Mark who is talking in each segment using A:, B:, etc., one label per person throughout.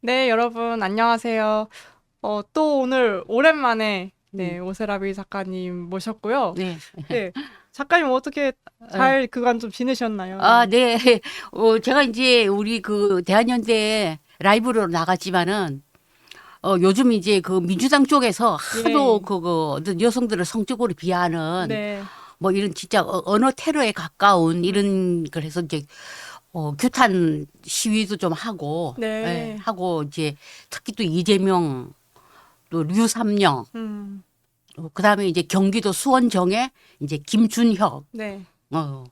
A: 네, 여러분, 안녕하세요. 또 오늘 오랜만에,
B: 음,
A: 네, 오세라비 작가님 모셨고요.
B: 네.
A: 네, 작가님 어떻게
B: 어,
A: 잘 그간 좀 지내셨나요?
B: 아,
A: 네.
B: 네. 제가 이제 우리 그 대한연대 라이브로 나갔지만은, 요즘 이제 그 민주당 쪽에서 하도
A: 예,
B: 그거 어떤 여성들을 성적으로 비하하는
A: 네,
B: 뭐 이런 진짜 언어 테러에 가까운
A: 음,
B: 이런 걸 해서 이제, 규탄 시위도 좀 하고, 예,
A: 네,
B: 하고 이제 특히 또 이재명, 또 류삼영,
A: 음,
B: 그다음에 이제 경기도 수원정에 이제 김준혁,
A: 네,
B: 어,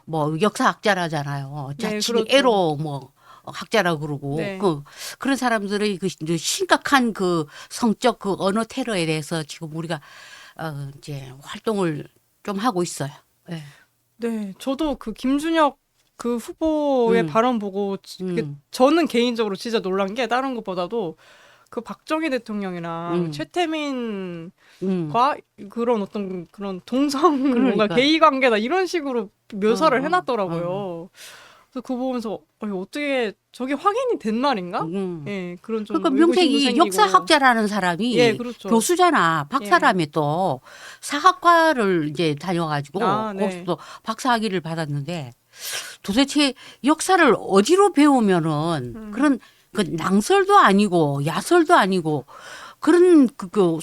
B: 뭐 역사학자라잖아요.
A: 네,
B: 자칭
A: 그렇죠.
B: 에로 뭐 학자라 그러고
A: 네,
B: 그런 사람들의 그 이제 심각한 그 성적 그 언어 테러에 대해서 지금 우리가 이제 활동을 좀 하고 있어요. 예.
A: 네, 저도 그 김준혁 그 후보의
B: 음,
A: 발언 보고
B: 음,
A: 저는 개인적으로 진짜 놀란 게 다른 것보다도 그 박정희 대통령이랑
B: 음,
A: 최태민
B: 음.
A: 과 그런 어떤 그런 동성 뭔가
B: 그러니까
A: 개의 관계다 이런 식으로
B: 어,
A: 묘사를
B: 어, 어.
A: 해놨더라고요. 그래서 그거 보면서 어떻게 저게 확인이 된 말인가?
B: 음.
A: 예, 그런 좀
B: 그러니까
A: 의구심도
B: 명색이
A: 생기고.
B: 역사학자라는
A: 예,
B: 사람이
A: 그렇죠.
B: 교수잖아.
A: 예.
B: 박사라며 또 사학과를 이제 다녀가지고
A: 아,
B: 거기서
A: 네.
B: 또 박사학위를 받았는데 도대체 역사를 어디로 배우면은
A: 음,
B: 그런 그 낭설도 아니고 야설도 아니고 그런 그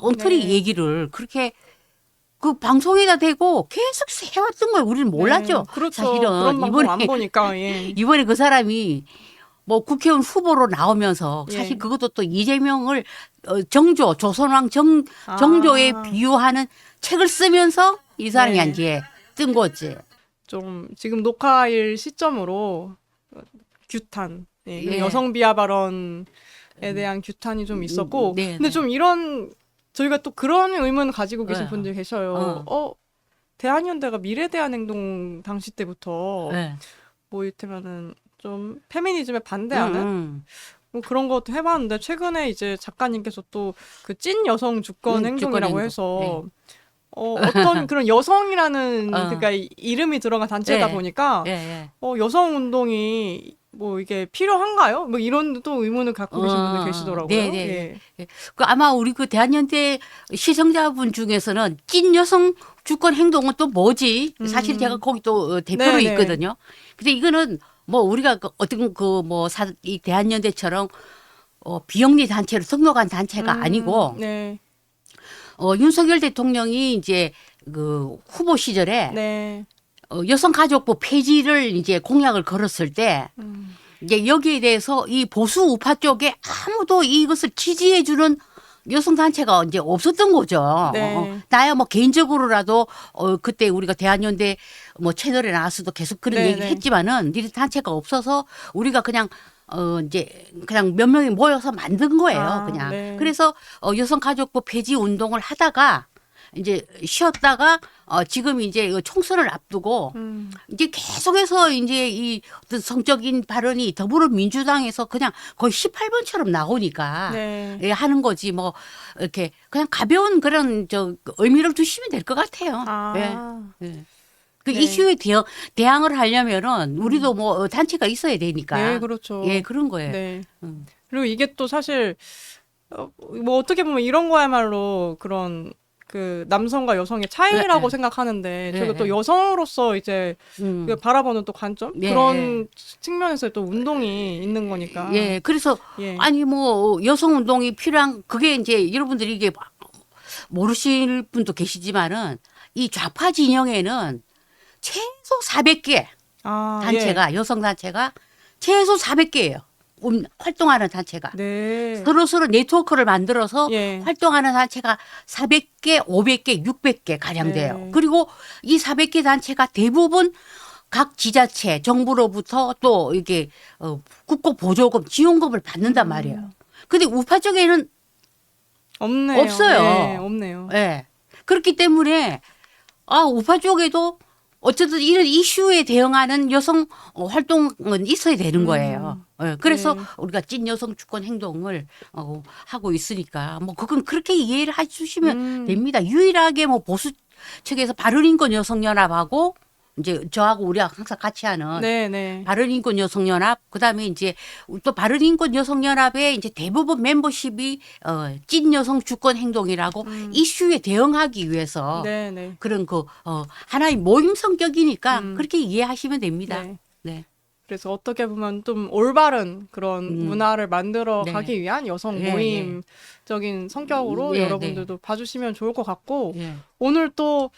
B: 엉터리
A: 네.
B: 얘기를 그렇게 그 방송에다 대고 계속 해왔던 걸 우리는 몰랐죠.
A: 네. 그렇죠.
B: 사실은
A: 그런 방송 안 보니까. 예.
B: 이번에 그 사람이 뭐 국회의원 후보로 나오면서 사실
A: 예.
B: 그것도 또 이재명을 정조에
A: 아,
B: 비유하는 책을 쓰면서 이 사람이
A: 네.
B: 이제 뜬 거지.
A: 좀 지금 녹화일 시점으로 규탄. 예. 그리고
B: 예.
A: 여성 비하 발언 에 대한 규탄이 좀 있었고, 근데
B: 네네.
A: 좀 이런, 저희가 또 그런 의문을 가지고 계신
B: 어,
A: 분들이 계셔요.
B: 어,
A: 대한연대가 미래대한행동 당시 때부터,
B: 예.
A: 뭐 이를테면은 좀 페미니즘에
B: 응,
A: 반대하는
B: 응.
A: 뭐 그런 것도 해봤는데, 최근에 이제 작가님께서 또 그 찐 여성 주권
B: 주권
A: 행동이라고
B: 행동. 예.
A: 해서, 어떤 그런 여성이라는,
B: 어,
A: 그러니까 이름이 들어간 단체다
B: 예.
A: 보니까,
B: 예, 예.
A: 여성 운동이 뭐 이게 필요한가요? 뭐 이런 또 의문을 갖고 계신 분들 계시더라고요.
B: 네네네.
A: 예.
B: 그 아마 우리 그 대한연대 시청자분 중에서는 찐 여성 주권 행동은 또 뭐지? 사실 제가
A: 음,
B: 거기 또 대표로
A: 네네.
B: 있거든요. 근데 이거는 뭐 우리가 그 어떤 이 대한연대처럼 비영리 단체로 등록한 단체가 아니고
A: 네,
B: 윤석열 대통령이 이제 그 후보 시절에
A: 네,
B: 여성가족부 폐지를 이제 공약을 걸었을 때
A: 음,
B: 이제 여기에 대해서 이 보수 우파 쪽에 아무도 이것을 지지해주는 여성단체가 이제 없었던 거죠.
A: 네,
B: 나야 뭐 개인적으로라도 그때 우리가 대한연대 뭐 채널에 나와서도 계속 그런
A: 네,
B: 얘기
A: 네.
B: 했지만은 이 단체가 없어서 우리가 그냥 이제 그냥 몇 명이 모여서 만든 거예요.
A: 아,
B: 그냥.
A: 네,
B: 그래서 여성가족부 폐지 운동을 하다가 이제 쉬었다가 지금 이제 이 총선을 앞두고
A: 음,
B: 이제 계속해서 이제 이 어떤 성적인 발언이 더불어민주당에서 그냥 거의 18번처럼 나오니까
A: 네.
B: 예, 하는 거지 뭐 이렇게 그냥 가벼운 그런 의미를 두시면 될 것 같아요. 예.
A: 아,
B: 예. 그
A: 네,
B: 이슈에 대항을 하려면은 우리도
A: 음,
B: 뭐 단체가 있어야
A: 네,
B: 되니까 예,
A: 그렇죠.
B: 그런 거예요.
A: 네.
B: 음.
A: 그리고 이게 또 사실, 뭐 어떻게 보면 이런 거야말로 그런 그 남성과 여성의
B: 예,
A: 차이라고
B: 예,
A: 생각하는데,
B: 예,
A: 저희가 또
B: 예.
A: 여성으로서 이제 그 바라보는 또 관점?
B: 예, 예.
A: 그런 측면에서 또 운동이 있는 거니까.
B: 예, 그래서
A: 예.
B: 아니 뭐 여성 운동이 필요한 그게 이제 여러분들이 이게 모르실 분도 계시지만은 이 좌파 진영에는 최소 400개
A: 아, 예.
B: 단체가 여성 단체가 최소 400개예요. 활동하는 단체가
A: 네.
B: 서로 네트워크를 만들어서
A: 예.
B: 활동하는 단체가 400개, 500개, 600개 가량 돼요.
A: 네.
B: 그리고 이 400개 단체가 대부분 각 지자체, 정부로부터 또 이게 국고 보조금, 지원금을 받는단 말이에요.
A: 음,
B: 근데 우파 쪽에는
A: 없네요. 예,
B: 없어요.
A: 없네요.
B: 예. 그렇기 때문에 우파 쪽에도 어쨌든 이런 이슈에 대응하는 여성 활동은 있어야 되는 거예요. 예. 그래서
A: 네.
B: 우리가 찐 여성 주권 행동을 하고 있으니까 뭐 그건 그렇게 이해를 해주시면
A: 음,
B: 됩니다. 유일하게 뭐 보수 측에서 바른인권 여성연합하고 이제 저하고 우리가 항상 같이 하는
A: 네, 네.
B: 바른인권 여성연합, 그다음에 이제 또 바른인권 여성연합의 이제 대부분 멤버십이 찐 여성 주권 행동이라고 이슈에 대응하기 위해서
A: 네, 네.
B: 그런 하나의 모임 성격이니까
A: 음.
B: 그렇게 이해하시면 됩니다.
A: 네.
B: 네.
A: 그래서 어떻게 보면 좀 올바른 그런 문화를 만들어
B: 네.
A: 가기 위한 여성
B: 예,
A: 모임적인 성격으로
B: 예,
A: 여러분들도 봐주시면 좋을 것 같고
B: 예.
A: 오늘 또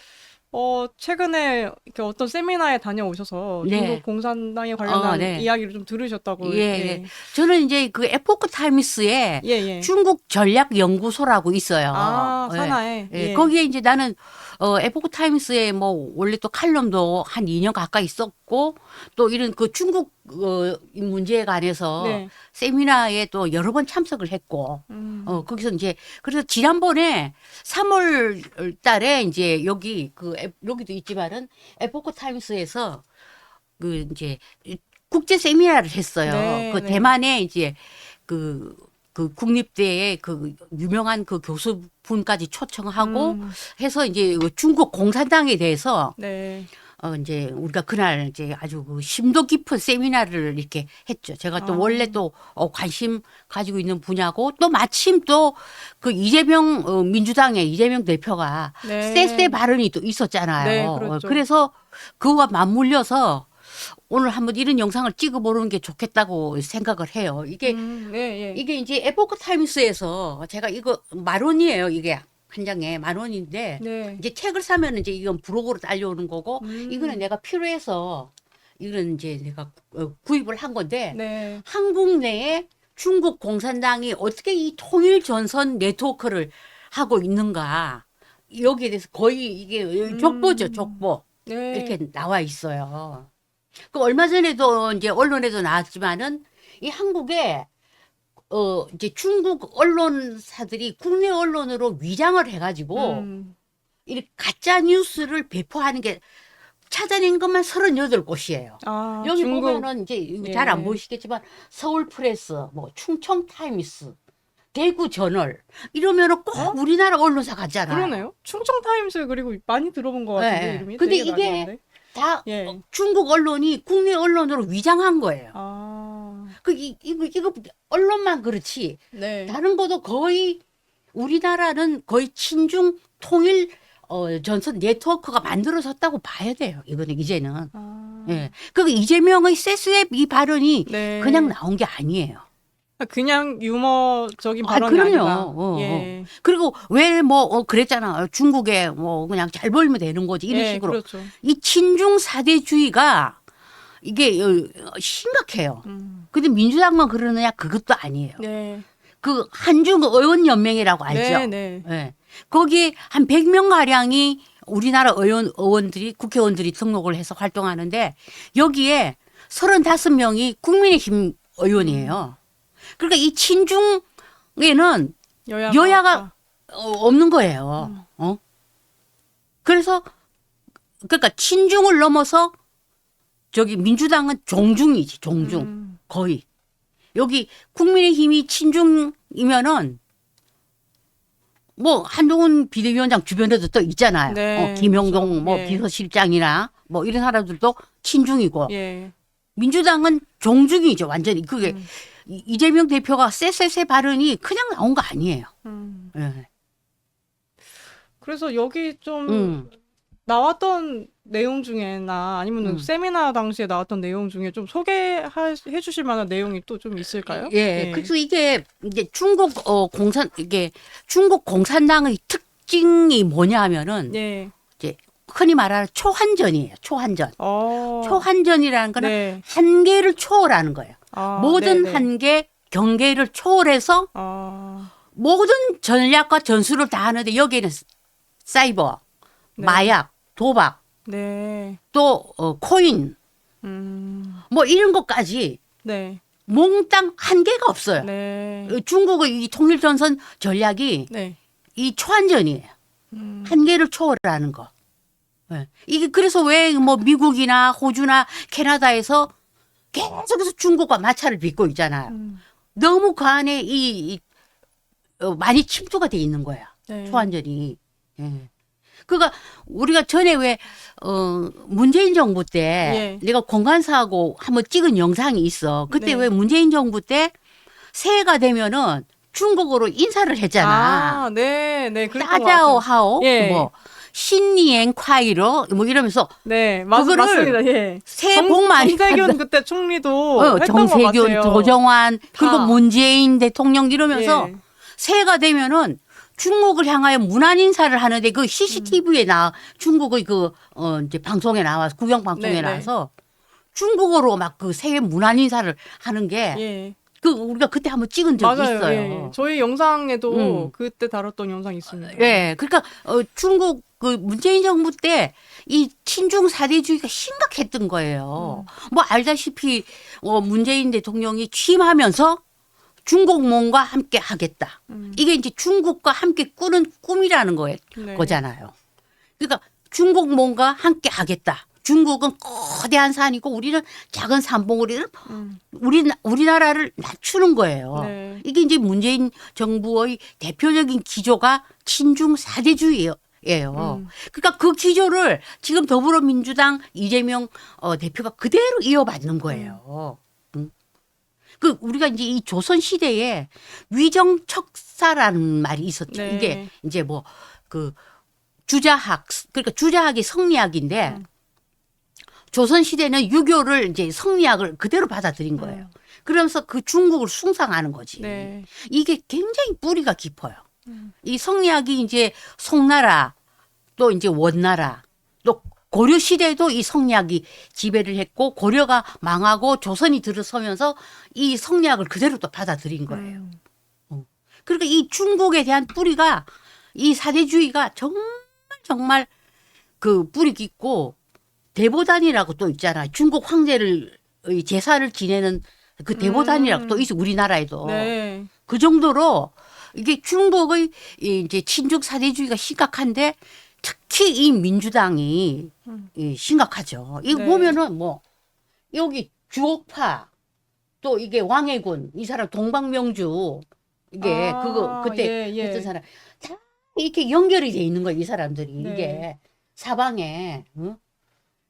A: 최근에 이렇게 어떤 세미나에 다녀오셔서
B: 네.
A: 중국 공산당에 관련한
B: 네.
A: 이야기를 좀 들으셨다고.
B: 예, 예. 저는 이제 그 에포크 타임스에
A: 예, 예.
B: 중국 전략 연구소라고 있어요.
A: 아,
B: 예.
A: 산하에.
B: 예.
A: 예.
B: 거기에 이제 나는 에포크 타임스에 뭐 원래 또 칼럼도 한 2년 가까이 썼고 또 이런 그 중국 이 문제에 관해서
A: 네.
B: 세미나에 또 여러 번 참석을 했고 거기서 이제 그래서 지난번에 3월 달에 이제 여기도 있지만은 에포크 타임스에서 그 이제 국제 세미나를 했어요.
A: 네,
B: 그
A: 네.
B: 대만에 이제 그 국립대의 그 유명한 그 교수분까지 초청하고 해서 이제 중국 공산당에 대해서
A: 네.
B: 이제 우리가 그날 이제 아주 그 심도 깊은 세미나를 이렇게 했죠. 제가 또 원래 또 관심 가지고 있는 분야고 또 마침 또 그 이재명 민주당의 이재명 대표가
A: 네.
B: 쎄쎄 발언이 또 있었잖아요.
A: 네, 그렇죠.
B: 그래서 그거와 맞물려서 오늘 한번 이런 영상을 찍어보는 게 좋겠다고 생각을 해요. 이게
A: 네, 예.
B: 이게 이제 에포크 타임스에서 제가 이거 10,000원이에요. 이게 한 장에 10,000원인데
A: 네.
B: 이제 책을 사면 이제 이건 부록으로 딸려오는 거고 이거는 내가 필요해서 이거는 이제 내가 구입을 한 건데
A: 네.
B: 한국 내에 중국 공산당이 어떻게 이 통일 전선 네트워크를 하고 있는가 여기에 대해서 거의 이게 족보죠, 족보.
A: 네.
B: 이렇게 나와 있어요. 그 얼마 전에도 이제 언론에도 나왔지만은 이 한국에 이제 중국 언론사들이 국내 언론으로 위장을 해가지고 이렇게 가짜 뉴스를 배포하는 게 찾아낸 것만 38곳이에요.
A: 아,
B: 여기
A: 중국.
B: 보면은 이제
A: 예.
B: 잘 안 보이시겠지만 서울 프레스, 뭐 충청 타임스, 대구 저널 이러면은 꼭 우리나라 언론사 같잖아요.
A: 그러네요. 충청 타임스 그리고 많이 들어본 것 같은데
B: 네.
A: 이름이.
B: 근데
A: 되게
B: 이게
A: 많은데.
B: 다
A: 예.
B: 중국 언론이 국내 언론으로 위장한 거예요.
A: 아,
B: 이거 언론만 그렇지
A: 네.
B: 다른 것도 거의 우리나라는 거의 친중 통일 전선 네트워크가 만들어졌다고 봐야 돼요. 이거는 이제는.
A: 아,
B: 예. 그 이재명의 세스의 이 발언이
A: 네.
B: 그냥 나온 게 아니에요.
A: 그냥 유머적인
B: 아,
A: 발언이
B: 그럼요.
A: 아니라. 예.
B: 그리고 왜 뭐 그랬잖아. 중국에 뭐 그냥 잘 벌면 되는 거지 이런
A: 예,
B: 식으로.
A: 그렇죠.
B: 이 친중 사대주의가 이게 심각해요. 근데 민주당만 그러느냐 그것도 아니에요.
A: 네.
B: 그 한중 의원연맹이라고 알죠?
A: 네, 네.
B: 예. 거기에 한 100명 가량이 우리나라 의원들이 국회의원들이 등록을 해서 활동하는데 여기에 35명이 국민의힘 의원이에요. 그러니까 이 친중에는 여야가 없는 거예요. 그래서 그러니까 친중을 넘어서 저기 민주당은 종중이지, 종중. 거의. 여기 국민의힘이 친중이면은 뭐 한동훈 비대위원장 주변에도 또 있잖아요.
A: 네,
B: 김영동
A: 그렇죠.
B: 뭐
A: 예.
B: 비서실장이나 뭐 이런 사람들도 친중이고
A: 예.
B: 민주당은 종중이죠. 완전히 그게 이재명 대표가 쎄쎄쎄 발언이 그냥 나온 거 아니에요. 예.
A: 그래서 여기 좀
B: 음.
A: 나왔던 내용 중에나 아니면 세미나 당시에 나왔던 내용 중에 좀 소개해 주실 만한 내용이 또 좀 있을까요?
B: 예. 그래서 이게 이제 중국 공산당의 특징이 뭐냐 하면은
A: 네.
B: 이제 흔히 말하는 초한전이에요. 초한전. 초한전이라는 거는
A: 네.
B: 한계를 초월하는 거예요.
A: 아,
B: 모든
A: 네네.
B: 한계, 경계를 초월해서
A: 아,
B: 모든 전략과 전술을 다 하는데 여기에는 사이버,
A: 네.
B: 마약, 도박,
A: 네.
B: 또 코인 뭐 이런 것까지
A: 네.
B: 몽땅 한계가 없어요.
A: 네.
B: 중국의 이 통일전선 전략이
A: 네.
B: 이 초한전이에요. 한계를 초월하는 거. 네. 이게 그래서 왜 뭐 미국이나 호주나 캐나다에서 계속해서 중국과 마찰을 빚고 있잖아요. 너무 그 안에 많이 침투가 돼 있는 거야.
A: 네.
B: 초한전이. 예. 그러니까 우리가 전에 왜 문재인 정부 때
A: 예.
B: 내가 공간사하고 한번 찍은 영상이 있어. 그때
A: 네.
B: 왜 문재인 정부 때 새해가 되면은 중국어로 인사를 했잖아.
A: 아, 네, 네. 그랬던 것
B: 따자오
A: 같아요.
B: 하오
A: 예.
B: 뭐 신니엔 콰이로 뭐 이러면서
A: 네,
B: 그거를
A: 맞습니다. 예.
B: 새해 복 많이
A: 정세균
B: 받는
A: 그때 총리도 했던 것
B: 정세균,
A: 같아요.
B: 도정환 그리고
A: 다.
B: 문재인 대통령 이러면서
A: 예.
B: 새해가 되면은 중국을 향하여 문안 인사를 하는데 그 CCTV에 중국의 이제 방송에 나와서 구경 방송에
A: 네, 네.
B: 나와서 중국어로 막 그 새해 문안 인사를 하는 게
A: 예.
B: 우리가 그때 한번 찍은 적이
A: 맞아요.
B: 있어요.
A: 예. 저희 영상에도
B: 음.
A: 그때 다뤘던 영상이 있습니다.
B: 예, 그러니까 중국 그 문재인 정부 때 이 친중 사대주의가 심각했던 거예요. 뭐 알다시피 문재인 대통령이 취임하면서 중국몽과 함께 하겠다. 이게 이제 중국과 함께 꾸는 꿈이라는
A: 네.
B: 거잖아요. 그러니까 중국몽과 함께 하겠다. 중국은 거대한 산이고 우리는 작은 산봉우리를 우리나라를 낮추는 거예요.
A: 네.
B: 이게 이제 문재인 정부의 대표적인 기조가 친중 사대주의예요. 그러니까 그 기조를 지금 더불어민주당 이재명 대표가 그대로 이어받는 거예요. 그 우리가 이제 이 조선 시대에 위정척사라는 말이 있었죠.
A: 네.
B: 이게 이제 뭐 그 주자학 그러니까 주자학이 성리학인데 조선 시대는 유교를 이제 성리학을 그대로 받아들인 거예요. 그러면서 그 중국을 숭상하는 거지.
A: 네.
B: 이게 굉장히 뿌리가 깊어요. 이 성리학이 이제 송나라 또 이제 원나라 또 고려 시대에도 이 성리학이 지배를 했고 고려가 망하고 조선이 들어서면서 이 성리학을 그대로 또 받아들인 거예요. 그러니까 이 중국에 대한 뿌리가 이 사대주의가 정말 그 뿌리 깊고 대보단이라고 또 있잖아요. 중국 황제를 제사를 지내는 그 대보단이라고 또 있어 우리나라에도.
A: 네.
B: 그 정도로 이게 중국의 이제 친중 사대주의가 심각한데 특히 이 민주당이 심각하죠. 이거
A: 네.
B: 보면은 뭐 여기 주옥파 또 이게 왕해군 이 사람 동방명주 이게 그거 그때
A: 예, 예.
B: 했던 사람 다 이렇게 연결이 돼 있는 거예요. 이 사람들이
A: 네.
B: 이게 사방에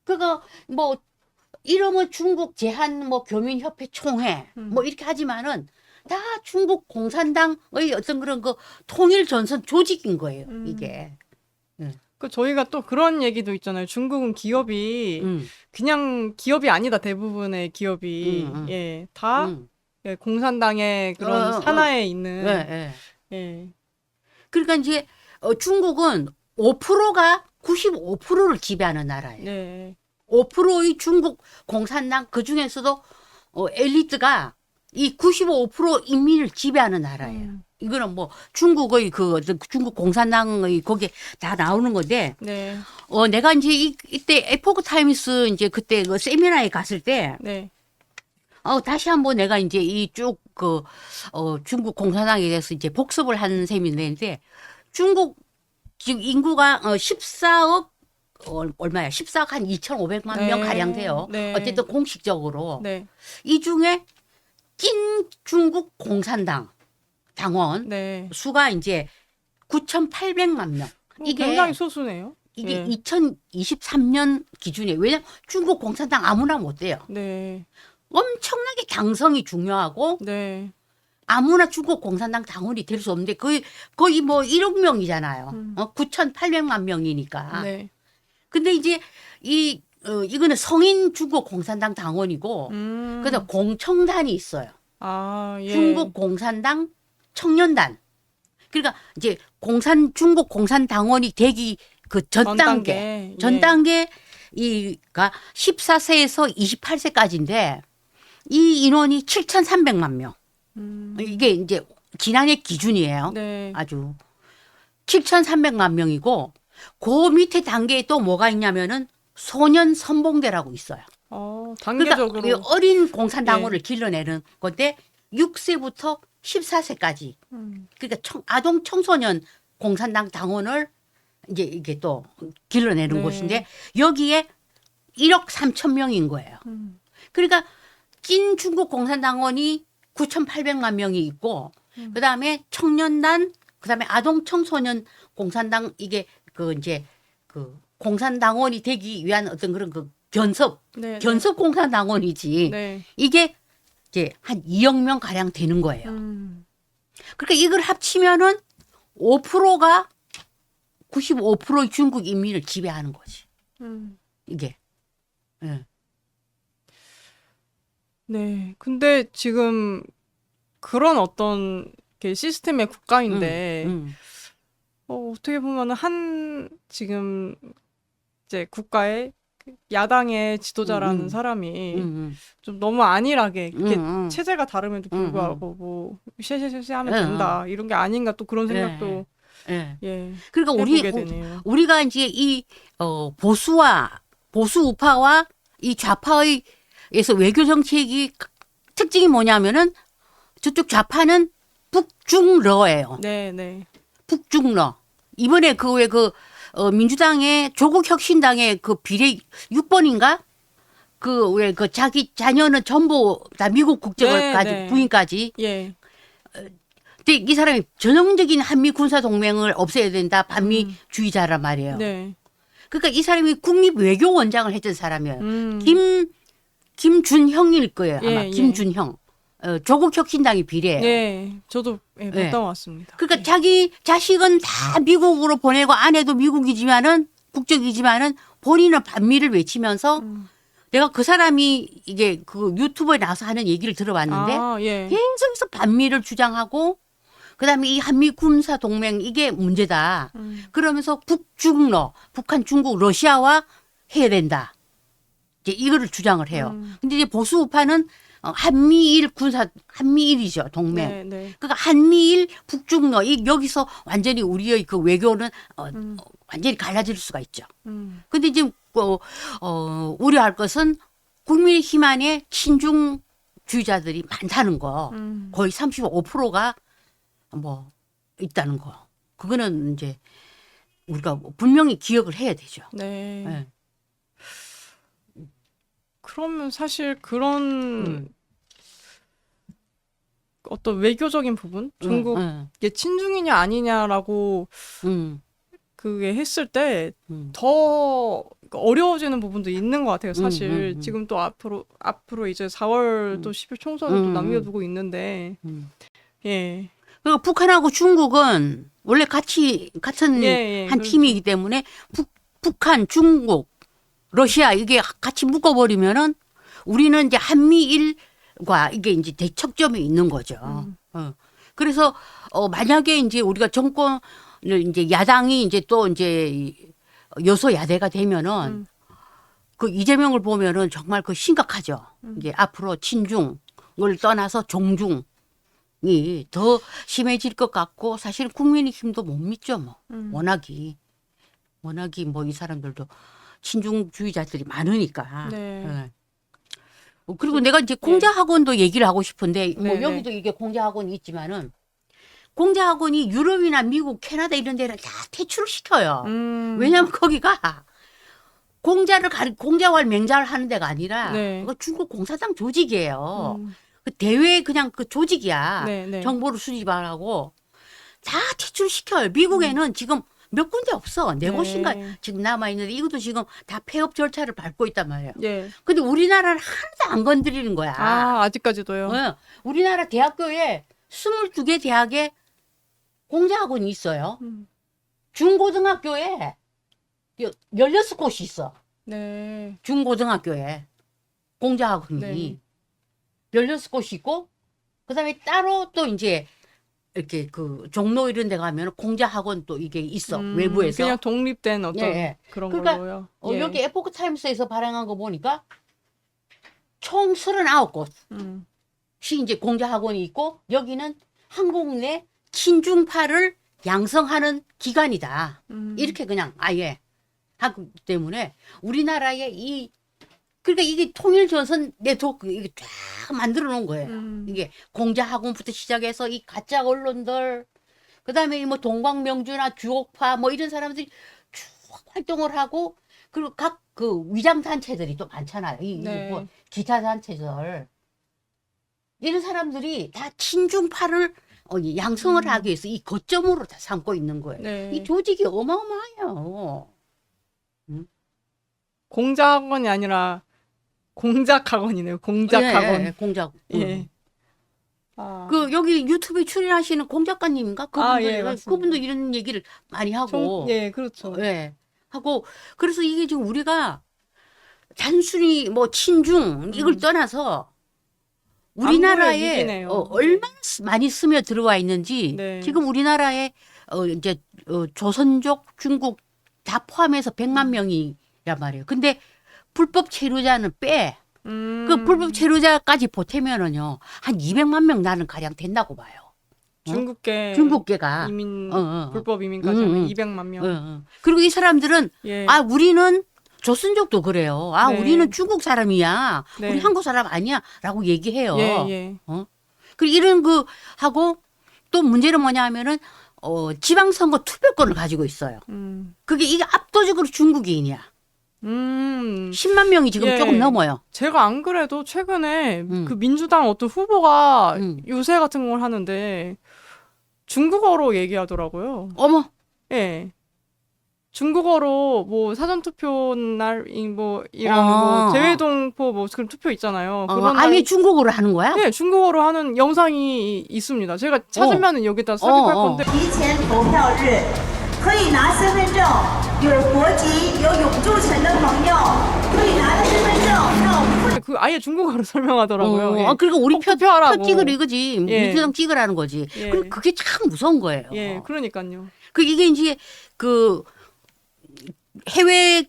B: 그거 뭐 이름은 중국 제한 뭐 교민협회 총회 뭐 이렇게 하지만은 다 중국 공산당의 어떤 그런 그 통일 전선 조직인 거예요. 이게.
A: 그 저희가 또 그런 얘기도 있잖아요. 중국은 기업이
B: 음.
A: 그냥 기업이 아니다. 대부분의 기업이 예, 다 예, 공산당의 그런 산하에 있는
B: 예, 예.
A: 예.
B: 그러니까 이제 중국은 5%가 95%를 지배하는 나라예요.
A: 네.
B: 5%의 중국 공산당 그 중에서도 엘리트가 이 95% 인민을 지배하는 나라예요. 이거는 뭐 중국의 중국 공산당의 거기에 다 나오는 건데
A: 네.
B: 내가 이제 이때 에포크 타임스 이제 그때 그 세미나에 갔을 때
A: 네.
B: 다시 한번 내가 이제 이 쭉 중국 공산당에 대해서 이제 복습을 한 셈이 되는데 중국 지금 인구가 14억 얼마야? 14억 한 2,500만 명
A: 네.
B: 가량 돼요.
A: 네.
B: 어쨌든 공식적으로
A: 네.
B: 이 중에 찐 중국 공산당 당원
A: 네.
B: 수가 이제 9,800만 명. 이게
A: 굉장히 소수네요.
B: 이게
A: 예.
B: 2023년 기준이에요. 왜냐면 중국 공산당 아무나 못 돼요.
A: 네.
B: 엄청나게 당성이 중요하고
A: 네.
B: 아무나 중국 공산당 당원이 될 수 없는데 거의 뭐 1억 명이잖아요. 9,800만 명이니까.
A: 네.
B: 근데 이제 이거는 성인 중국 공산당 당원이고 그래서 공청단이 있어요.
A: 아, 예.
B: 중국 공산당 청년단. 그러니까 이제 중국 공산당원이 되기 그 전 단계. 전
A: 예.
B: 단계 이가 14세에서 28세까지인데 이 인원이 7,300만 명. 이게 이제 지난해 기준이에요.
A: 네.
B: 아주 7,300만 명이고 그 밑에 단계에 또 뭐가 있냐면은 소년 선봉대라고 있어요.
A: 단계적으로.
B: 그러니까 이 어린 공산당원을 길러내는 건데 6세부터 14세까지. 그러니까 아동 청소년 공산당 당원을 이제 이게 또 길러내는
A: 네.
B: 곳인데 여기에 1억 3천 명인 거예요. 그러니까 찐 중국 공산당원이 9,800만 명이 있고 그다음에 청년단 그다음에 아동 청소년 공산당 이게 그 이제 그 공산당원이 되기 위한 어떤 그런 그 견섭
A: 네.
B: 공산당원이지.
A: 네.
B: 이게 이제 한 2억 명 가량 되는 거예요. 그러니까 이걸 합치면은 5%가 95%의 중국 인민을 지배하는 거지. 이게. 예.
A: 네. 근데 지금 그런 어떤 게 시스템의 국가인데 어떻게 보면은 한 지금 이제 국가의 그 야당의 지도자라는 사람이 좀 너무 안일하게 이게 체제가 다름에도 불구하고 뭐 쉐쉐쉐쉐 하면 된다 이런 게 아닌가 또 그런 생각도
B: 예.
A: 예
B: 그러니까
A: 해보게 되네요.
B: 우리가 이제 이 보수 우파와 이 좌파의에서 외교 정책이 특징이 뭐냐면은 저쪽 좌파는 북중러예요.
A: 네, 네.
B: 북중러. 이번에 그 왜 민주당의 조국혁신당의 그 비례 6번인가? 그 왜 그 자기 자녀는 전부 다 미국 국적을
A: 네,
B: 가지고
A: 네.
B: 부인까지.
A: 예.
B: 근데 이 사람이 전형적인 한미 군사 동맹을 없애야 된다. 반미주의자란 말이에요.
A: 네.
B: 그러니까 이 사람이 국립외교원장을 했던 사람이에요.
A: 음.
B: 김준형일 거예요. 아마
A: 예, 예.
B: 김준형. 조국혁신당이 비례예요.
A: 네. 저도 예,
B: 네.
A: 갔다 왔습니다.
B: 그러니까 자기 자식은 다 미국으로 보내고 아내도 미국이지만은 국적이지만은 본인은 반미를 외치면서 내가 그 사람이 이게 그 유튜브에 나와서 하는 얘기를 들어봤는데
A: 아, 예.
B: 계속해서 반미를 주장하고 그다음에 이 한미 군사 동맹 이게 문제다. 그러면서 북중러, 북한, 중국, 러시아와 해야 된다. 이제 이거를 주장을 해요. 근데 이제 보수 우파는 한미일이죠 동맹.
A: 네, 네.
B: 그러니까 한미일, 북중러 여기서 완전히 우리의 그 외교는 완전히 갈라질 수가 있죠. 근데 이제 우려할 것은 국민의힘 안에 친중주의자들이 많다는 거. 거의 35%가 뭐 있다는 거. 그거는 이제 우리가 분명히 기억을 해야 되죠.
A: 네.
B: 네.
A: 그러면 사실 그런 어떤 외교적인 부분, 중국의 친중이냐 아니냐라고 그게 했을 때 더 어려워지는 부분도 있는 것 같아요. 사실 지금 또 앞으로 이제 4월 또 10일 총선을 또 남겨두고 있는데, 예,
B: 그러니까 북한하고 중국은 원래 같은
A: 예,
B: 한
A: 그렇죠.
B: 팀이기 때문에 북한, 중국, 러시아 이게 같이 묶어버리면은 우리는 이제 한미일과 이게 이제 대척점이 있는 거죠. 그래서 만약에 이제 우리가 정권을 이제 야당이 이제 또 이제 여소야대가 되면은 그 이재명을 보면은 정말 그 심각하죠. 이제 앞으로 친중을 떠나서 종중이 더 심해질 것 같고 사실 국민의힘도 못 믿죠 뭐. 워낙이 뭐 이 사람들도 친중주의자들이 많으니까.
A: 네.
B: 네. 그리고 내가 이제 공자학원도 얘기를 하고 싶은데 뭐
A: 네,
B: 여기도 이게 공자학원이 있지만은 공자학원이 유럽이나 미국, 캐나다 이런 데는 다 퇴출을 시켜요. 왜냐하면 거기가 공자와 맹자를 하는 데가 아니라
A: 네.
B: 그거 중국 공산당 조직이에요. 그 대외 그냥 그 조직이야.
A: 네, 네.
B: 정보를 수집하라고 다 퇴출시켜요. 미국에는 지금 몇 군데 없어. 네 곳인가 지금 남아있는데 이것도 지금 다 폐업 절차를 밟고 있단 말이에요.
A: 예.
B: 근데 우리나라는 하나도 안 건드리는 거야.
A: 아, 아직까지도요.
B: 우리나라 대학교에 22개 대학에 공자학원이 있어요. 중고등학교에 16곳이 있어.
A: 네.
B: 중고등학교에 공자학원이
A: 네.
B: 16곳이 있고 그다음에 따로 또 이제 이렇게 그 종로 이런 데 가면 공자학원 또 이게 있어. 외부에서.
A: 그냥 독립된 어떤
B: 예.
A: 그런
B: 그러니까
A: 걸로요.
B: 여기 에포크 타임스에서 발행한 거 보니까 총 39곳이 이제 공자학원이 있고 여기는 한국 내 친중파를 양성하는 기관이다. 이렇게 그냥 아예 하기 때문에 우리나라의 그러니까 이게 통일조선 네트워크 이게 쫙 만들어 놓은 거예요. 이게 공자학원부터 시작해서 이 가짜 언론들 그다음에 뭐 동광명주나 주옥파 뭐 이런 사람들이 쭉 활동을 하고 그리고 각 그 위장 단체들이 또 많잖아요.
A: 네.
B: 뭐 기타 단체들 이런 사람들이 다 친중파를 양성을 하기 위해서 이 거점으로 다 삼고 있는 거예요.
A: 네.
B: 이 조직이 어마어마해요.
A: 공작학원이 아니라 공작학원이네요. 공작학원.
B: 예, 공작.
A: 예. 아,
B: 그 여기 유튜브에 출연하시는 공 작가님인가?
A: 예, 맞습니다.
B: 그분도 이런 얘기를 많이 하고.
A: 예, 그렇죠.
B: 예. 하고 그래서 이게 지금 우리가 단순히 뭐 친중 이걸 떠나서 우리나라에
A: 안보의 위기네요.
B: 얼마나 많이 스며 들어와 있는지
A: 네.
B: 지금 우리나라에 이제 조선족 중국 다 포함해서 100만 명이란 말이에요. 근데 불법 체류자는 빼. 그 불법 체류자까지 보태면은요 한 200만 명 나는 가량 된다고 봐요. 중국계가
A: 이민
B: 어.
A: 불법 이민까지 하면 200만 명.
B: 그리고 이 사람들은
A: 예.
B: 아 우리는 조선족도 그래요. 아
A: 네.
B: 우리는 중국 사람이야.
A: 네.
B: 우리 한국 사람 아니야라고 얘기해요.
A: 예.
B: 그리고 이런 그 하고 또 문제는 뭐냐 하면은 지방선거 투표권을 가지고 있어요. 그게 이게 압도적으로 중국인이야. 10만 명이 지금
A: 예.
B: 조금 넘어요.
A: 제가 안 그래도 최근에 그 민주당 어떤 후보가 요새 같은 걸 하는데 중국어로 얘기하더라고요.
B: 어머.
A: 예. 중국어로 뭐 사전투표 날, 뭐, 이런
B: 어.
A: 뭐, 재외동포 뭐, 그런 투표 있잖아요. 그런
B: 아예
A: 날,
B: 중국어로 하는 거야?
A: 네, 중국어로 하는 영상이 있습니다. 제가 찾으면은 여기다 삽입할 건데.
C: 提前投票日可以拿身份证，有国籍、有永住权的朋友可以拿着身份证到
A: 그 아예 중국어로 설명하더라고요. 예.
B: 그리고 우리
A: 꼭
B: 표
A: 투표하라고.
B: 찍으라 이거지.
A: 예.
B: 민주당 찍으라는 거지.
A: 예.
B: 그럼 그게 참 무서운 거예요.
A: 예, 그러니까요.
B: 그 이게 이제 그 해외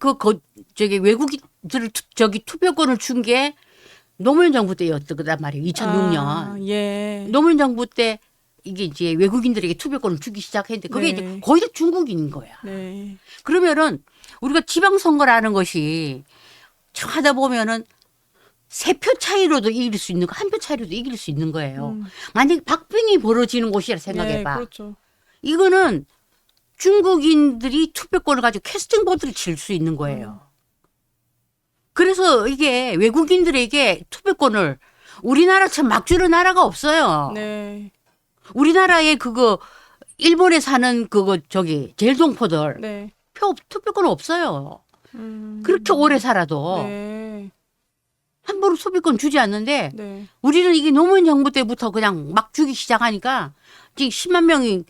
B: 저기 외국인들 저기 투표권을 준 게 노무현 정부 때였던 거단 말이에요. 2006년.
A: 아, 예.
B: 노무현 정부 때 이게 이제 외국인들에게 투표권을 주기 시작했는데 그게
A: 네.
B: 이제 거의 다 중국인인 거야.
A: 네.
B: 그러면은 우리가 지방선거라는 것이 하다 보면은 3표 차이로도 이길 수 있는 거, 1표 차이로도 이길 수 있는 거예요. 만약에 박빙이 벌어지는 곳이라 생각해봐.
A: 네, 그렇죠.
B: 이거는 중국인들이 투표권을 가지고 캐스팅 보드를 칠 수 있는 거예요. 그래서 이게 외국인들에게 투표권을 우리나라처럼 막 주는 나라가 없어요.
A: 네.
B: 우리나라에 일본에 사는 저기 제일동포들
A: 네.
B: 투표권 없어요. 그렇게 오래 살아도
A: 네.
B: 함부로 투표권 주지 않는데
A: 네.
B: 우리는 이게 노무현 정부 때부터 그냥 막 주기 시작하니까 지금 10만 명이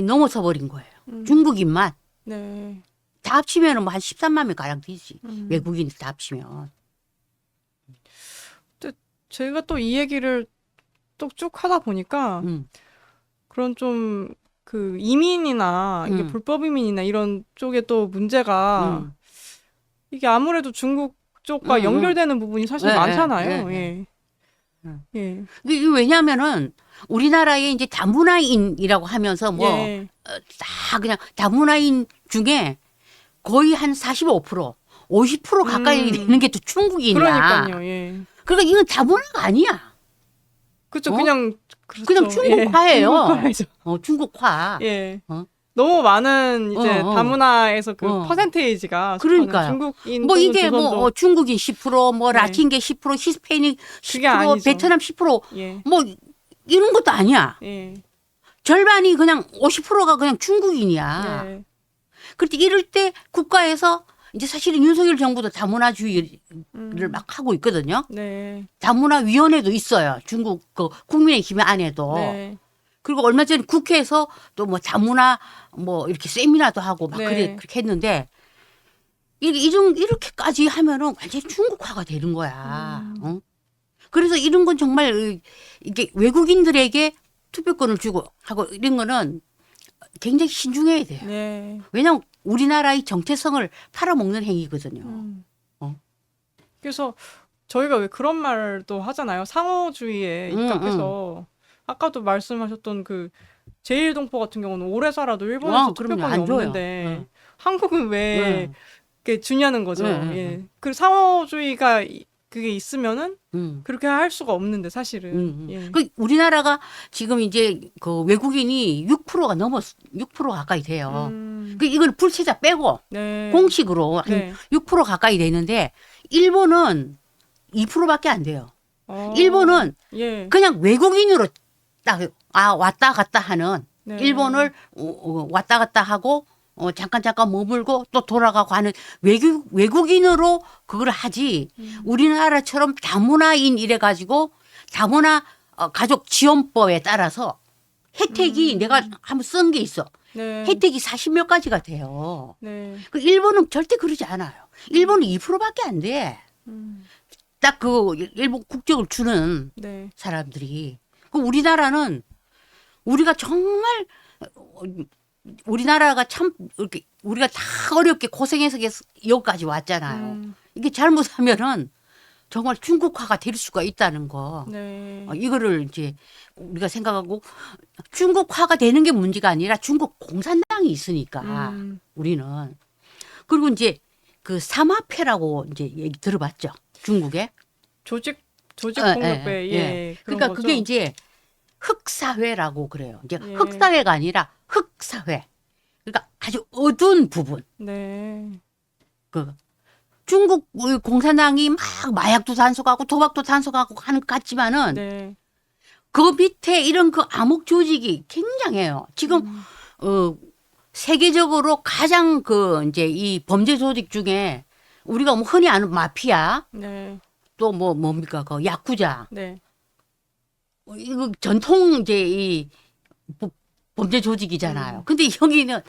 B: 넘어서 버린 거예요. 중국인만.
A: 네.
B: 다 합치면 뭐 한 13만 명 가량 되지. 외국인 다 합치면.
A: 제가 또 이 얘기를 또 쭉 하다 보니까 그런 좀 그 이민이나 이게 불법 이민이나 이런 쪽에 또 문제가 이게 아무래도 중국 쪽과 연결되는 부분이 사실
B: 네,
A: 많잖아요.
B: 네,
A: 예.
B: 이게 왜냐하면은 우리나라에 이제 다문화인이라고 하면서 뭐
A: 예.
B: 다 그냥 다문화인 중에 거의 한 45%, 50% 가까이 되는 게 또 중국인이야.
A: 그러니까요. 예.
B: 그러니까 이건 다문화가 아니야.
A: 그렇죠.
B: 어?
A: 그냥 그렇죠.
B: 그냥 중국화예요.
A: 중국화죠.
B: 중국화.
A: 예.
B: 어?
A: 너무 많은 이제 다문화에서 그 퍼센테이지가
B: 그러니까요.
A: 중국인
B: 뭐
A: 또는
B: 이게 뭐
A: 조선족.
B: 중국인 10%, 뭐
A: 네.
B: 라틴계 10%, 히스패닉
A: 그게
B: 10%,
A: 아니죠.
B: 베트남 10%,
A: 예.
B: 뭐 이런 것도 아니야.
A: 예.
B: 절반이 그냥 50%가 그냥 중국인이야.
A: 네.
B: 그런데 이럴 때 국가에서 이제 사실은 윤석열 정부도 다문화주의를 막 하고 있거든요.
A: 네.
B: 다문화위원회도 있어요. 중국 국민의힘 안에도.
A: 네.
B: 그리고 얼마 전에 국회에서 또 뭐 다문화 뭐 이렇게 세미나도 하고 막
A: 네.
B: 그렇게 했는데 이렇게까지 하면은 완전히 중국화가 되는 거야. 어? 그래서 이런 건 정말 이게 외국인들에게 투표권을 주고 하고 이런 거는 굉장히 신중해야 돼요.
A: 네.
B: 왜냐하면 우리나라의 정체성을 팔아먹는 행위거든요.
A: 그래서 저희가 왜 그런 말도 하잖아요. 상호주의에 입각해서 아까도 말씀하셨던 그 제일동포 같은 경우는 오래 살아도 일본에서
B: 그럼요.
A: 투표권이
B: 안 줘요.
A: 없는데 한국은 왜 이렇게 주냐는 거죠.
B: 네.
A: 예. 그 상호주의가 그게 있으면은 그렇게 할 수가 없는데 사실은. 예.
B: 그 우리나라가 지금 이제 그 외국인이 6%가 넘었 6% 가까이 돼요. 그 이걸 불체자 빼고
A: 네.
B: 공식으로 한
A: 네.
B: 6% 가까이 되는데 일본은 2%밖에 안 돼요. 일본은
A: 예.
B: 그냥 외국인으로 딱 왔다 갔다 하는
A: 네.
B: 일본을 왔다 갔다 하고 잠깐 머물고 또 돌아가고 하는 외국인으로 그걸 하지 우리나라처럼 다문화인 이래 가지고 다문화 가족 지원법에 따라서 혜택이 내가 한번 쓴 게 있어.
A: 네.
B: 혜택이 40몇 가지가 돼요.
A: 네.
B: 그 일본은 절대 그러지 않아요. 일본은 2%밖에 안 돼. 딱 그 일본 국적을 주는
A: 네.
B: 사람들이. 그 우리나라는 우리가 정말 우리나라가 참 이렇게 우리가 다 어렵게 고생해서 여기까지 왔잖아요. 이게 잘못하면은 정말 중국화가 될 수가 있다는 거.
A: 네.
B: 이거를 이제 우리가 생각하고 중국화가 되는 게 문제가 아니라 중국 공산당이 있으니까 우리는. 그리고 이제 그 사마페라고 이제 얘기 들어봤죠. 중국에.
A: 조직 폭력배. 예. 그런
B: 그러니까
A: 거죠?
B: 그게 이제 흑사회라고 그래요. 이제
A: 예.
B: 흑사회가 아니라 흑사회. 그러니까 아주 어두운 부분.
A: 네.
B: 그 중국 공산당이 막 마약도 단속하고 도박도 단속하고 하는 것 같지만은
A: 네.
B: 그 밑에 이런 그 암흑 조직이 굉장해요. 지금 세계적으로 가장 그 이제 이 범죄 조직 중에 우리가 뭐 흔히 아는 마피아
A: 네.
B: 또 뭐 뭡니까 그 야쿠자
A: 네.
B: 이거 전통 이제 이 범죄 조직이잖아요. 근데 여기는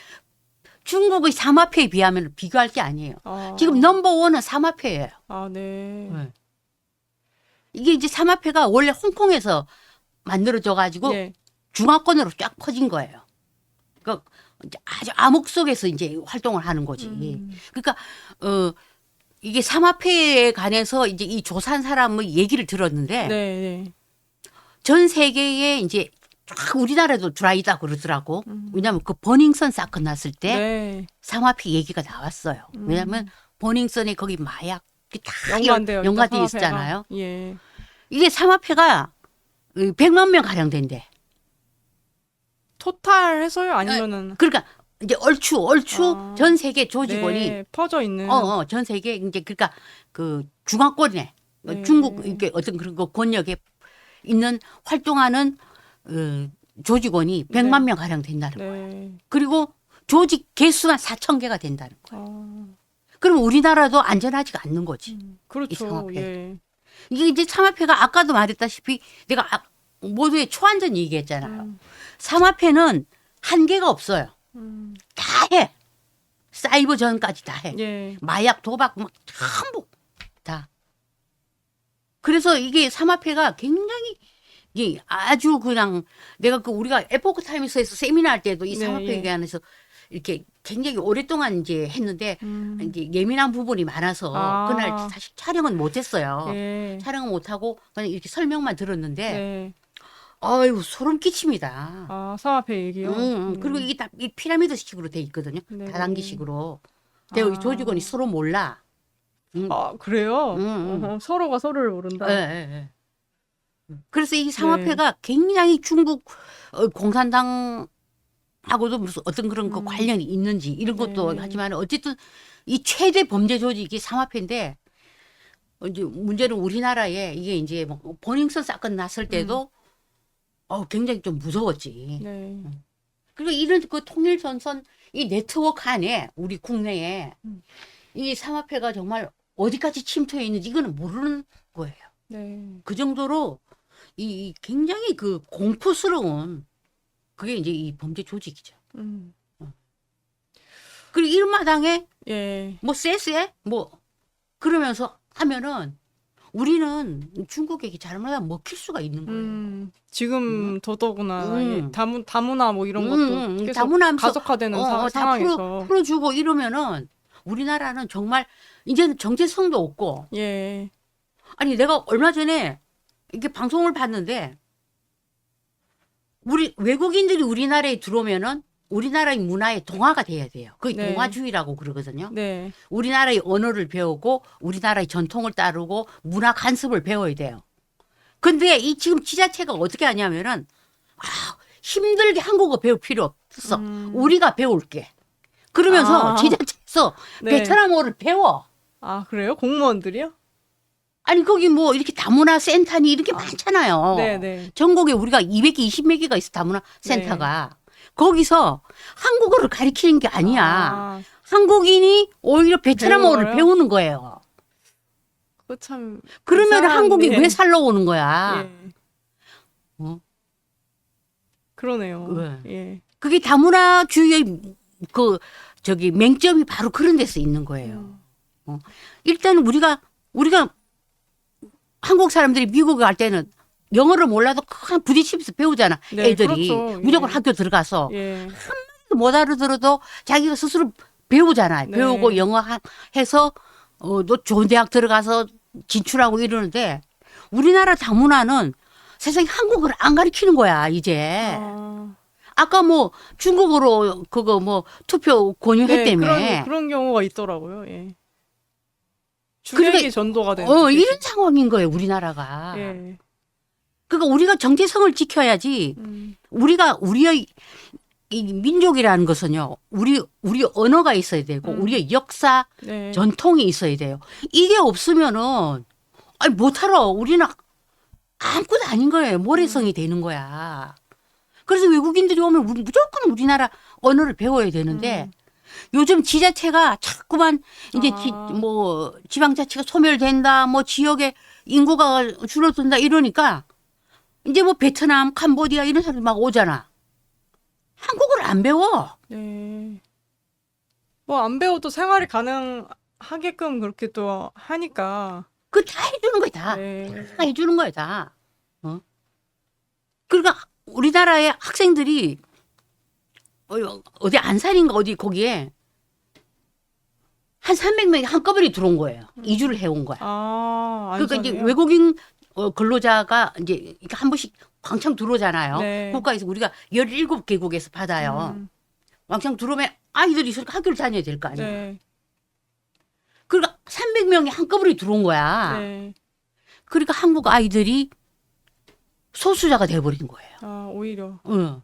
B: 중국의 사마페에 비하면 비교할 게 아니에요.
A: 아.
B: 지금 넘버원은 사마페예요.
A: 아, 네.
B: 이게 이제 사마페가 원래 홍콩에서 만들어져 가지고
A: 예.
B: 중화권으로 쫙 퍼진 거예요. 그러니까 이제 아주 암흑 속에서 이제 활동을 하는 거지. 그러니까 이게 사마페에 관해서 이제 이 조사한 사람의 얘기를 들었는데
A: 네. 네.
B: 전 세계에 이제 쫙 우리나라도 들어와 있다 그러더라고. 왜냐하면 그 버닝썬 사건 났을 때
A: 네.
B: 사마페 얘기가 나왔어요. 왜냐하면 버닝썬에 거기 마약 다
A: 연관되어
B: 연관돼
A: 있다,
B: 있잖아요.
A: 사마페가. 예.
B: 이게 사마페가 100만 명 가량 된대.
A: 토탈 해서요? 아니면은
B: 그러니까 이제 얼추
A: 아.
B: 전 세계 조직원이
A: 네, 퍼져 있는.
B: 전 세계 이제 그러니까 그 중화권에
A: 네.
B: 중국 이렇게 어떤 그런 거 권력에 있는 활동하는 조직원이 100만 명 가량 된다는 거예요.
A: 네.
B: 그리고 조직 개수가 4,000개가 된다는 거예요.
A: 아,
B: 그럼 우리나라도 안전하지가 않는 거지. 이
A: 그렇죠.
B: 사마페.
A: 예.
B: 이게 이제 사마페가 아까도 말했다시피 내가 모두의 초안전 얘기했잖아요. 사마페는 한계가 없어요. 다 해. 사이버 전까지 다 해.
A: 예.
B: 마약, 도박 막 전부 다. 그래서 이게 사마페가 굉장히 이게 아주 그냥 내가 그 우리가 에포크 타임스에서 세미나 할 때도 이
A: 네,
B: 사마페에
A: 예.
B: 관해서 이렇게 굉장히 오랫동안 이제 했는데 이제 예민한 부분이 많아서
A: 아.
B: 그날 사실 촬영은 못 했어요.
A: 예.
B: 촬영은 못 하고 그냥 이렇게 설명만 들었는데
A: 네.
B: 아유 소름 끼칩니다.
A: 아, 사마페 얘기요?
B: 그리고 이게 다 이 피라미드식으로 돼 있거든요.
A: 네.
B: 다단계식으로. 근데 여기
A: 아.
B: 조직원이 서로 몰라.
A: 아, 그래요? 서로가 서로를 모른다.
B: 예. 그래서 이 사마페가 굉장히 중국 공산당하고도 무슨 어떤 그런 그 관련이 있는지 이런 것도
A: 네.
B: 하지만 어쨌든 이 최대 범죄 조직이 사마페인데 이제 문제는 우리나라에 이게 이제 뭐 버닝썬 사건 났을 때도 굉장히 좀 무서웠지.
A: 네.
B: 그리고 이런 그 통일전선 이 네트워크 안에 우리 국내에 이 사마페가 정말 어디까지 침투해 있는지 이거는 모르는 거예요.
A: 네.
B: 그 정도로 이 굉장히 그 공포스러운 그게 이제 이 범죄 조직이죠. 그리고 일마당에
A: 예.
B: 뭐 쎄쎄 뭐 그러면서 하면은 우리는 중국에게 잘못하면 먹힐 수가 있는 거예요.
A: 지금 더더구나
B: 음.
A: 예, 다문화 뭐 이런 것도 계속
B: 다문화하면서
A: 가속화되는
B: 다
A: 상황에서
B: 풀어주고 이러면은 우리나라는 정말 이제는 정체성도 없고
A: 예.
B: 아니 내가 얼마 전에 이렇게 방송을 봤는데 우리 외국인들이 우리나라에 들어오면은 우리나라의 문화에 동화가 돼야 돼요. 그게
A: 네.
B: 동화주의라고 그러거든요.
A: 네.
B: 우리나라의 언어를 배우고 우리나라의 전통을 따르고 문화 간섭을 배워야 돼요. 근데 이 지금 지자체가 어떻게 하냐면은 힘들게 한국어 배울 필요 없어. 우리가 배울게. 그러면서 지자체에서
A: 네.
B: 베트남어를 배워.
A: 아, 그래요? 공무원들이요?
B: 아니 거기 뭐 이렇게 다문화 센터니 이렇게 많잖아요.
A: 네, 네.
B: 전국에 우리가 220몇 개가 있어 다문화 센터가. 거기서 한국어를 가리키는 게 아니야.
A: 아,
B: 한국인이 오히려 베트남어를
A: 배우는 거예요?
B: 배우는 거예요.
A: 그거 참
B: 그러면
A: 이상한데.
B: 한국이 왜 살러 오는 거야?
A: 예.
B: 어?
A: 그러네요.
B: 왜?
A: 예.
B: 그게 다문화주의의 그 저기 맹점이 바로 그런 데서 있는 거예요. 일단 우리가 한국 사람들이 미국에 갈 때는 영어를 몰라도 그냥 부딪히면서 배우잖아.
A: 네,
B: 애들이
A: 그렇죠.
B: 무조건
A: 예.
B: 학교 들어가서
A: 예.
B: 못 알아들어도 자기가 스스로 배우잖아요.
A: 네.
B: 배우고 영어 해서 또 좋은 대학 들어가서 진출하고 이러는데 우리나라 다문화는 세상에 한국어를 안 가르치는 거야 이제.
A: 아,
B: 아까 뭐 중국어로 그거 뭐 투표 권유했다며.
A: 네, 그런 경우가 있더라고요. 예.
B: 그러니까
A: 주객이 전도가 되는.
B: 이런 상황인 거예요 우리나라가.
A: 예.
B: 그러니까 우리가 정체성을 지켜야지. 우리의 이 민족이라는 것은요. 우리 언어가 있어야 되고 우리의 역사
A: 네.
B: 전통이 있어야 돼요. 이게 없으면은 아니 못하러 우리는 아무것도 아닌 거예요. 모래성이 되는 거야. 그래서 외국인들이 오면 무조건 우리나라 언어를 배워야 되는데 요즘 지자체가 자꾸만 이제 뭐 지방자치가 소멸된다, 뭐 지역의 인구가 줄어든다 이러니까 이제 뭐 베트남, 캄보디아 이런 사람들 막 오잖아. 한국어를 안 배워.
A: 네. 뭐 안 배워도 생활이 가능하게끔 그렇게 또 하니까.
B: 그거 다 해주는 거야 다.
A: 네.
B: 다 해주는 거야 다. 그러니까 우리나라의 학생들이 어디 안산인가 어디 거기에 한 300명이 한꺼번에 들어온 거예요. 이주를 해온 거야.
A: 아,
B: 그러니까 이제
A: 안산이요?
B: 외국인 근로자가 이제 이렇게 한 번씩 왕창 들어오잖아요.
A: 네.
B: 국가에서 우리가 17개국에서 받아요. 왕창 들어오면 아이들이 있으니까 학교를 다녀야 될 거 아니야.
A: 네.
B: 그러니까 300명이 한꺼번에 들어온 거야.
A: 네.
B: 그러니까 한국 아이들이 소수자가 돼버린 거예요.
A: 아, 오히려.
B: 응.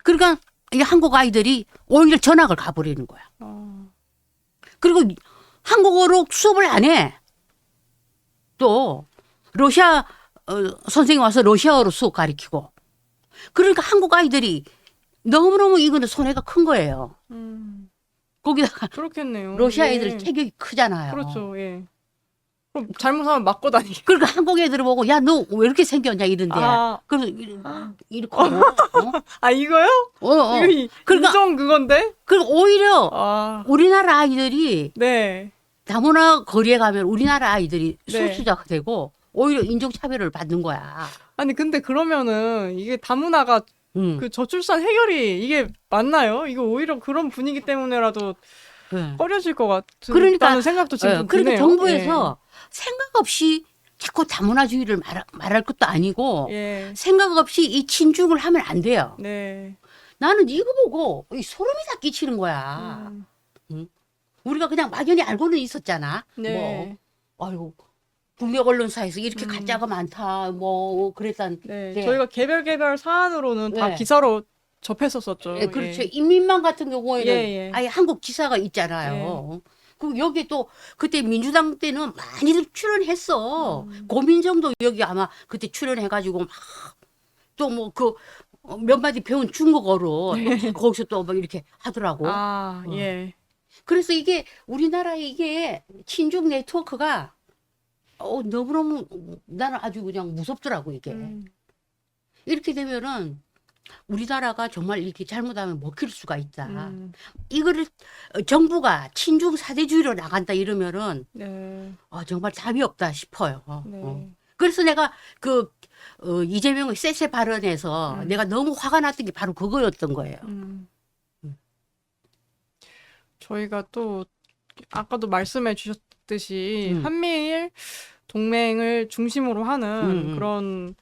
B: 그러니까 이 한국 아이들이 오히려 전학을 가버리는 거야.
A: 아,
B: 그리고 한국어로 수업을 안 해. 또 러시아 선생님 와서 러시아어로 수업 가르치고. 그러니까 한국 아이들이 너무너무 이거는 손해가 큰 거예요. 거기다가
A: 그렇겠네요.
B: 러시아
A: 예.
B: 애들 체격이 크잖아요.
A: 그렇죠. 예. 그럼 잘못하면 맞고 다니게.
B: 그러니까 한국 애들 보고 야 너 왜 이렇게 생겼냐 이런데.
A: 아.
B: 그래서 이렇게 하고.
A: 아, 이거요? 이거
B: 그러니까
A: 인정 그건데?
B: 그리고 오히려
A: 아,
B: 우리나라 아이들이
A: 네.
B: 다문화 거리에 가면 우리나라 아이들이
A: 네.
B: 소수자가 되고 오히려 인종차별을 받는 거야.
A: 아니, 근데 그러면은 이게 다문화가 그 저출산 해결이 이게 맞나요? 이거 오히려 그런 분위기 때문에라도
B: 네.
A: 꺼려질 것
B: 그러니까,
A: 같다는 생각도 지금 좀
B: 그러니까
A: 드네요.
B: 정부에서 생각 없이 자꾸 다문화주의를 말할 것도 아니고
A: 예.
B: 생각 없이 이 친중을 하면 안 돼요.
A: 네.
B: 나는 이거 보고 이 소름이 다 끼치는 거야. 우리가 그냥 막연히 알고는 있었잖아.
A: 네.
B: 뭐 아이고 국내 언론사에서 이렇게 가짜가 많다. 뭐 그랬단.
A: 네.
B: 네.
A: 저희가 개별 사안으로는 다
B: 네.
A: 기사로 접했었었죠.
B: 예, 그렇죠.
A: 예.
B: 인민망 같은 경우에는
A: 예.
B: 아예 한국 지사가 있잖아요. 그리고 여기 또 그때 민주당 때는 많이들 출연했어. 고민정도 여기 아마 그때 출연해가지고 막 또 뭐 그 몇 마디 배운 중국어로 또 거기서 또 막 이렇게 하더라고.
A: 아, 예.
B: 그래서 이게 우리나라의 이게 친중 네트워크가 너무너무 나는 아주 그냥 무섭더라고 이게. 이렇게 되면은 우리나라가 정말 이렇게 잘못하면 먹힐 수가 있다. 이거를 정부가 친중 사대주의로 나간다 이러면은
A: 네.
B: 정말 답이 없다 싶어요.
A: 네.
B: 그래서 내가 이재명의 쎄쎄 발언에서 내가 너무 화가 났던 게 바로 그거였던 거예요.
A: 저희가 또 아까도 말씀해 주셨듯이 한미일 동맹을 중심으로 하는 그런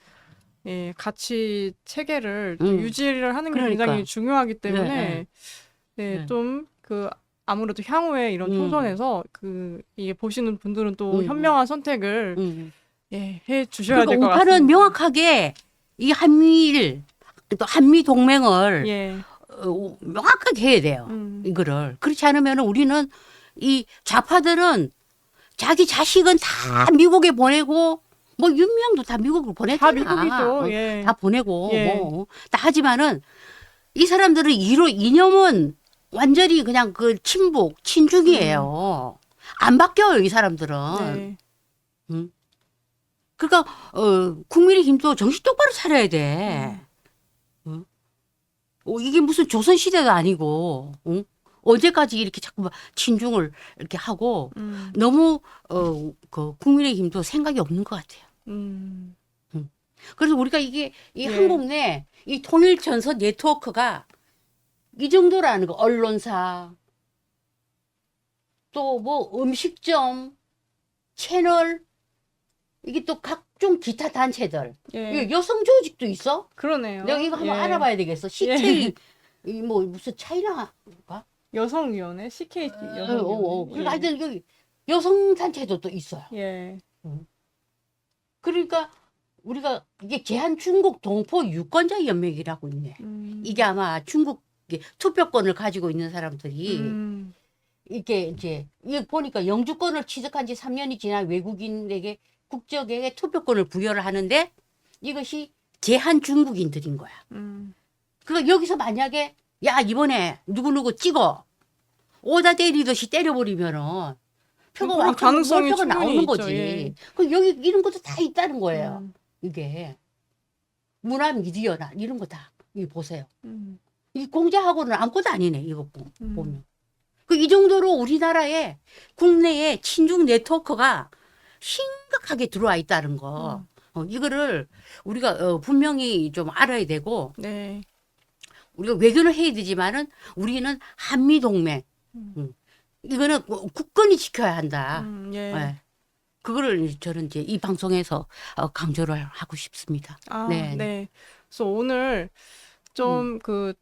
A: 가치 체계를 또 유지를 하는 게
B: 그러니까.
A: 굉장히 중요하기 때문에
B: 네.
A: 네, 좀 아무래도 향후에 이런 총선에서 이게 보시는 분들은 또 현명한 선택을 해 주셔야 될 것
B: 그러니까
A: 같습니다.
B: 우파는 명확하게 이 한미일 또 한미 동맹을
A: 예.
B: 명확하게 해야 돼요. 이거를. 그렇지 않으면 우리는 이 좌파들은 자기 자식은 다 미국에 보내고 뭐 윤미향도 다 미국으로 보냈잖아.
A: 다 미국이죠. 예.
B: 다 보내고
A: 예.
B: 뭐 다 하지만은 이 사람들은 이념은 완전히 그냥 그 친북, 친중이에요. 안 바뀌어요, 이 사람들은.
A: 네.
B: 그러니까 국민의힘도 정신 똑바로 차려야 돼. 이게 무슨 조선 시대도 아니고 언제까지 이렇게 자꾸 친중을 이렇게 하고 너무 그 국민의힘도 생각이 없는 것 같아요. 그래서 우리가 이게 이
A: 네.
B: 한국 내 이 통일 전선 네트워크가 이 정도라는 거. 언론사 또 뭐 음식점 채널 이게 또 각종 기타 단체들
A: 예.
B: 여성 조직도 있어.
A: 그러네요.
B: 내가 이거 한번
A: 예.
B: 알아봐야 되겠어. CK 이 뭐 무슨 차이나가?
A: 여성위원회, CK 여성위원회.
B: 그리고 하여튼 여기 여성 단체도 또 있어요.
A: 예.
B: 그러니까 우리가 이게 제한중국 동포 유권자 연맹이라고 있네. 이게 아마 중국 투표권을 가지고 있는 사람들이 이게 이제 이게 보니까 영주권을 취득한 지 3년이 지난 외국인에게 국적에게 투표권을 부여를 하는데 이것이 제한중국인들인 거야. 그러니까 여기서 만약에 야 이번에 누구누구 찍어 오다 때리듯이 때려버리면은 표가
A: 그런 가능성이
B: 표가 나오는
A: 충분히
B: 거지.
A: 있죠. 예.
B: 그 여기 이런 것도 다 있다는 거예요. 이게 문화 미디어나 이런 거 다 이 보세요. 이 공자하고는 아무것도 아니네 이거 보면. 그 이 정도로 우리나라에 국내에 친중 네트워크가 심각하게 들어와 있다는 거. 이거를 우리가 분명히 좀 알아야 되고
A: 네.
B: 우리가 외교를 해야 되지만은 우리는 한미 동맹 이거는 굳건히 지켜야 한다.
A: 예.
B: 네. 그거를 저는 이제 이 방송에서 강조를 하고 싶습니다.
A: 아,
B: 네.
A: 네. 그래서 오늘 좀 그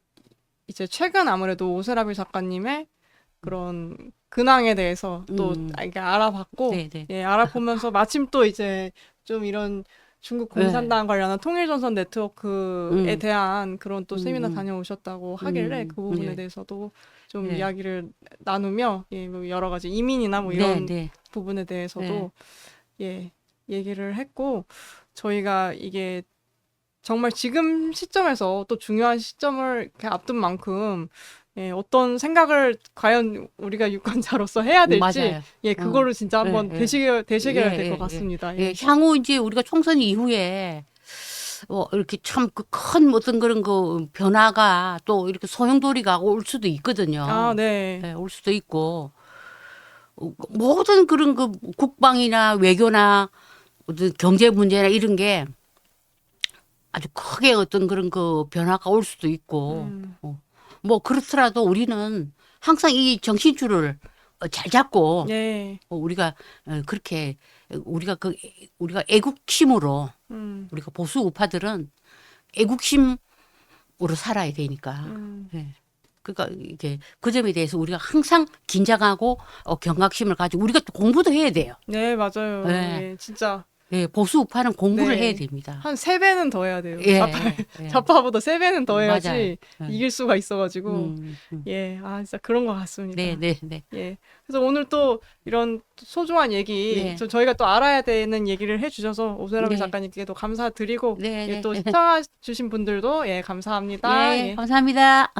A: 이제 최근 아무래도 오세라비 작가님의 그런 근황에 대해서 또 이렇게 알아봤고,
B: 네, 네.
A: 예, 알아보면서 마침 또 이제 좀 이런 중국 공산당 관련한 통일전선 네트워크에 대한 그런 또 세미나 다녀오셨다고 하길래 그 부분에
B: 네.
A: 대해서도 좀
B: 네.
A: 이야기를 나누며 예, 뭐 여러 가지 이민이나 뭐
B: 네,
A: 이런
B: 네.
A: 부분에 대해서도 예, 얘기를 했고 저희가 이게 정말 지금 시점에서 또 중요한 시점을 이렇게 앞둔 만큼 예, 어떤 생각을 과연 우리가 유권자로서 해야 될지
B: 맞아요.
A: 예, 그거를 진짜 한번
B: 네,
A: 되새겨야
B: 예,
A: 될 것
B: 예,
A: 같습니다.
B: 예,
A: 예.
B: 향후 이제 우리가 총선 이후에 이렇게 참 큰 어떤 그런 그 변화가 또 이렇게 소용돌이가 올 수도 있거든요.
A: 아, 네.
B: 네, 올 수도 있고 모든 그런 그 국방이나 외교나 어떤 경제 문제나 이런 게 아주 크게 어떤 그런 그 변화가 올 수도 있고 뭐 그렇더라도 우리는 항상 이 정신줄을 잘 잡고
A: 예.
B: 우리가 그렇게 우리가 애국심으로 우리가 보수 우파들은 애국심으로 살아야 되니까. 예. 그러니까 이게 그 점에 대해서 우리가 항상 긴장하고 경각심을 가지고 우리가 또 공부도 해야 돼요.
A: 네, 맞아요.
B: 네.
A: 예, 진짜
B: 예, 보수 우파는 공부를
A: 네.
B: 해야 됩니다.
A: 한 3배는 더 해야 돼요.
B: 예,
A: 좌파,
B: 예.
A: 좌파보다 3배는 더 해야지
B: 맞아요.
A: 이길 수가 있어가지고
B: 음.
A: 예, 아 진짜 그런 것 같습니다.
B: 네, 네, 네.
A: 예. 그래서 오늘 또 이런 소중한 얘기,
B: 네.
A: 저희가 또 알아야 되는 얘기를 해주셔서 오세라비
B: 네.
A: 작가님께도 감사드리고,
B: 네,
A: 예,
B: 네.
A: 또 시청해주신 분들도 예, 감사합니다.
B: 예,
A: 예.
B: 감사합니다.